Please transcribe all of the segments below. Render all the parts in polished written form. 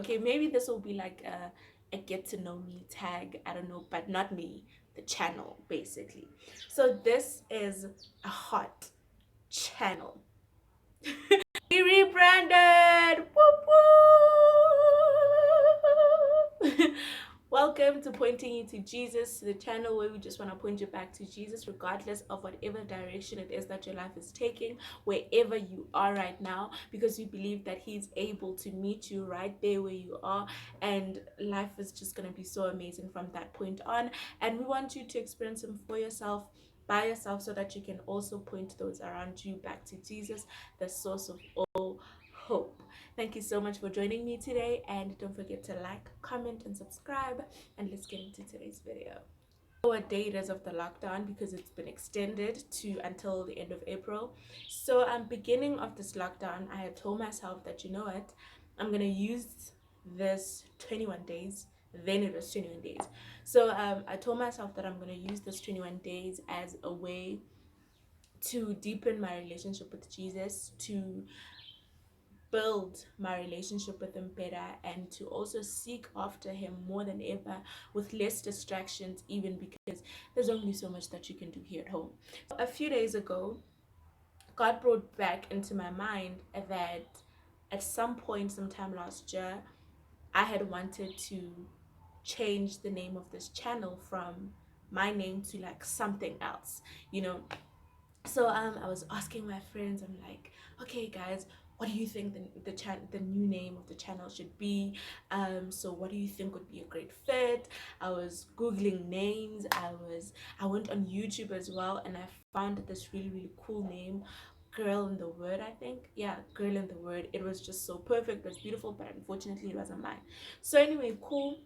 Okay, maybe this will be like a get to know me tag, I don't know, but not me, the channel basically. So this is a hot channel. We rebranded. Whoop, whoop. Welcome to Pointing You to Jesus, the channel where we just want to point you back to Jesus, regardless of whatever direction it is that your life is taking, wherever you are right now, because we believe that He's able to meet you right there where you are, and life is just going to be so amazing from that point on. And we want you to experience Him for yourself, by yourself, so that you can also point those around you back to Jesus, the source of all hope. Thank you so much for joining me today, and don't forget to like, comment, and subscribe. And let's get into today's video. What day it is of the lockdown, because it's been extended to until the end of April. So beginning of this lockdown, I had told myself that, you know what, I'm gonna use this 21 days. Then it was 21 days. So I told myself that I'm gonna use this 21 days as a way to deepen my relationship with Jesus, to build my relationship with Him better, and to also seek after Him more than ever with less distractions, even because there's only so much that you can do here at home. A few days ago, God brought back into my mind that at some point, sometime last year, I had wanted to change the name of this channel from my name to like something else, you know. So I was asking my friends, I'm like, okay guys, what do you think the new name of the channel should be? So what do you think would be a great fit? I was googling names. I went on YouTube as well, and I found this really cool name, Girl in the Word, I think. Yeah, Girl in the Word. It was just so perfect, it was beautiful, but unfortunately it wasn't mine. So anyway, cool.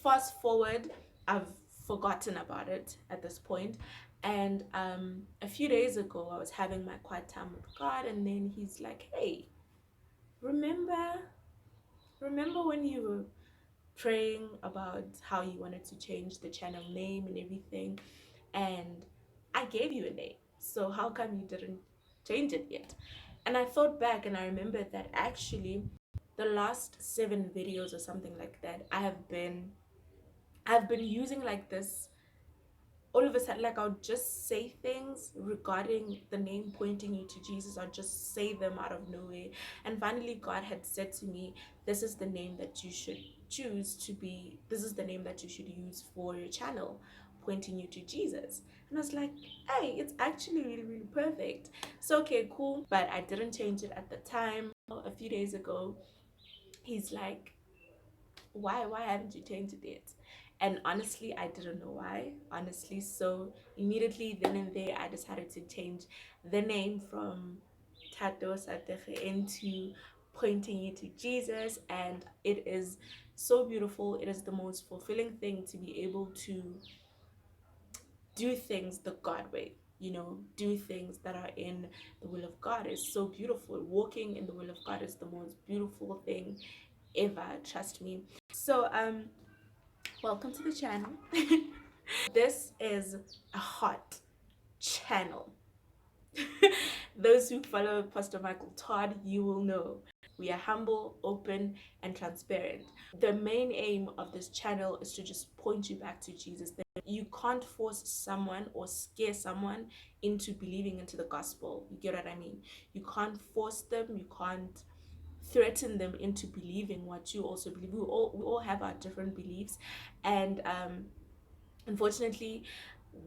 Fast forward, I've forgotten about it at this point. And a few days ago, I was having my quiet time with God, and then He's like, hey, remember when you were praying about how you wanted to change the channel name and everything, and I gave you a name, so how come you didn't change it yet? And I thought back, and I remembered that actually the last 7 videos or something like that, I've been using like this. All of a sudden, like, I'll just say things regarding the name Pointing You to Jesus. I'll just say them out of nowhere. And finally, God had said to me, this is the name that you should choose to be, this is the name that you should use for your channel, Pointing You to Jesus. And I was like, hey, it's actually really perfect. So okay, cool. But I didn't change it at the time. A few days ago, He's like, why haven't you changed it yet? And honestly, I didn't know why, honestly. So immediately then and there, I decided to change the name from Thato into Pointing You to Jesus. And it is so beautiful. It is the most fulfilling thing to be able to do things the God way, you know, do things that are in the will of God is so beautiful. Walking in the will of God is the most beautiful thing ever, trust me. So welcome to the channel. This is a hot channel. Those who follow Pastor Michael Todd, you will know we are humble, open, and transparent. The main aim of this channel is to just point you back to Jesus. You can't force someone or scare someone into believing into the gospel. You get what I mean? You can't force them. You can't threaten them into believing what you also believe. We all have our different beliefs, and unfortunately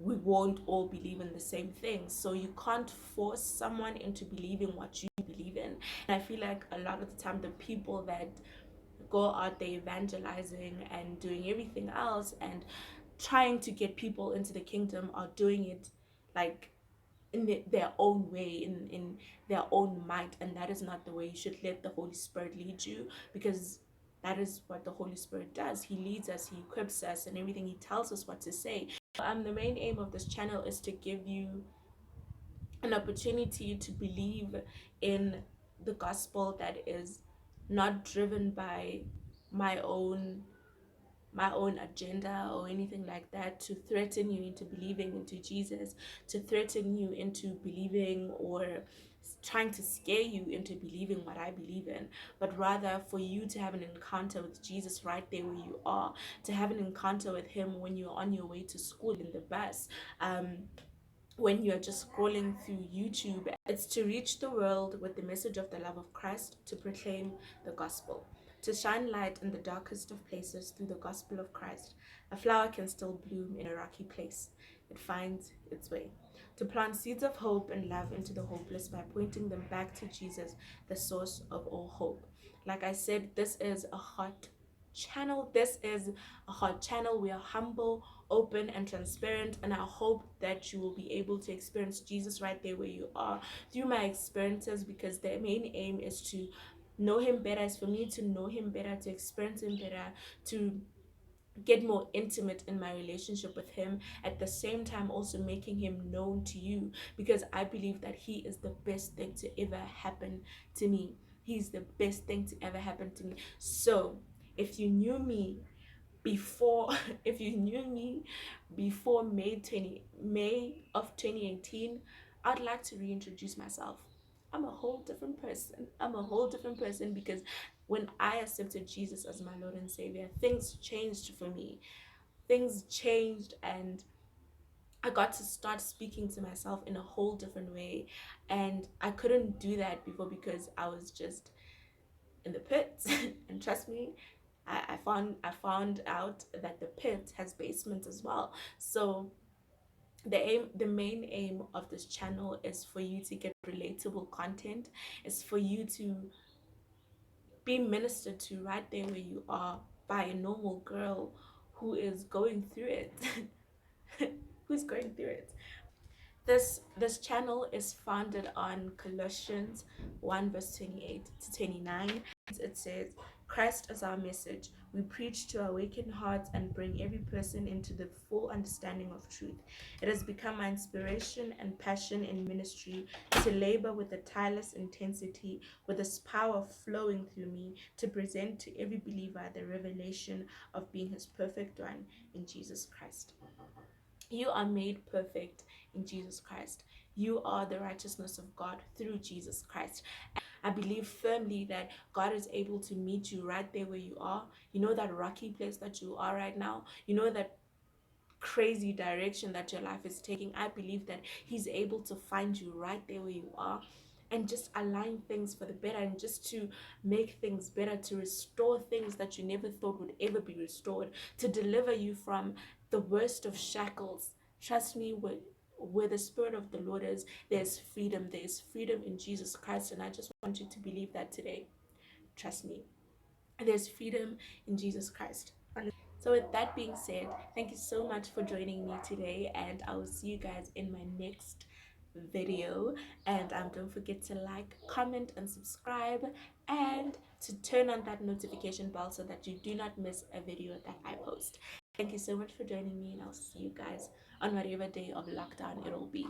we won't all believe in the same thing. So you can't force someone into believing what you believe in. And I feel like a lot of the time the people that go out there evangelizing and doing everything else and trying to get people into the kingdom are doing it like in their own way, in their own might, and that is not the way. You should let the Holy Spirit lead you, because that is what the Holy Spirit does. He leads us, He equips us, and everything. He tells us what to say. The main aim of this channel is to give you an opportunity to believe in the gospel that is not driven by my own agenda or anything like that, to threaten you into believing into Jesus, to threaten you into believing or trying to scare you into believing what I believe in, but rather for you to have an encounter with Jesus right there where you are, to have an encounter with him when you're on your way to school in the bus, when you're just scrolling through YouTube. It's to reach the world with the message of the love of Christ, to proclaim the gospel, to shine light in the darkest of places through the gospel of Christ. A flower can still bloom in a rocky place. It finds its way. To plant seeds of hope and love into the hopeless by pointing them back to Jesus, the source of all hope. Like I said, this is a hot channel. This is a hot channel. We are humble, open, and transparent, and I hope that you will be able to experience Jesus right there where you are through my experiences, because the main aim is to know him better, is for me to know him better, to experience him better, to get more intimate in my relationship with him, at the same time also making him known to you, because I believe that he is the best thing to ever happen to me. He's the best thing to ever happen to me. So if you knew me before if you knew me before May of 2018, I'd like to reintroduce myself. I'm a whole different person. I'm a whole different person because when I accepted Jesus as my Lord and Savior, things changed for me. Things changed, and I got to start speaking to myself in a whole different way. And I couldn't do that before because I was just in the pit. And trust me, I found out that the pit has basement as well. So the main aim of this channel is for you to get relatable content. It's for you to be ministered to right there where you are by a normal girl who is going through it. Who's going through it. This channel is founded on Colossians 1 verse 28 to 29. It says, Christ is our message. We preach to awaken hearts and bring every person into the full understanding of truth. It has become my inspiration and passion in ministry to labor with a tireless intensity, with this power flowing through me, to present to every believer the revelation of being his perfect one in Jesus Christ. You are made perfect in Jesus Christ. You are the righteousness of God through Jesus Christ. I believe firmly that God is able to meet you right there where you are. You know that rocky place that you are right now. You know that crazy direction that your life is taking. I believe that he's able to find you right there where you are and just align things for the better, and just to make things better, to restore things that you never thought would ever be restored, to deliver you from the worst of shackles. Trust me, where the Spirit of the Lord is, there's freedom. There's freedom in Jesus Christ, and I just want you to believe that today. Trust me, there's freedom in Jesus Christ. So with that being said, thank you so much for joining me today, and I will see you guys in my next video. And don't forget to like, comment, and subscribe, and to turn on that notification bell so that you do not miss a video that I post. Thank you so much for joining me, and I'll see you guys on whatever day of lockdown it'll be.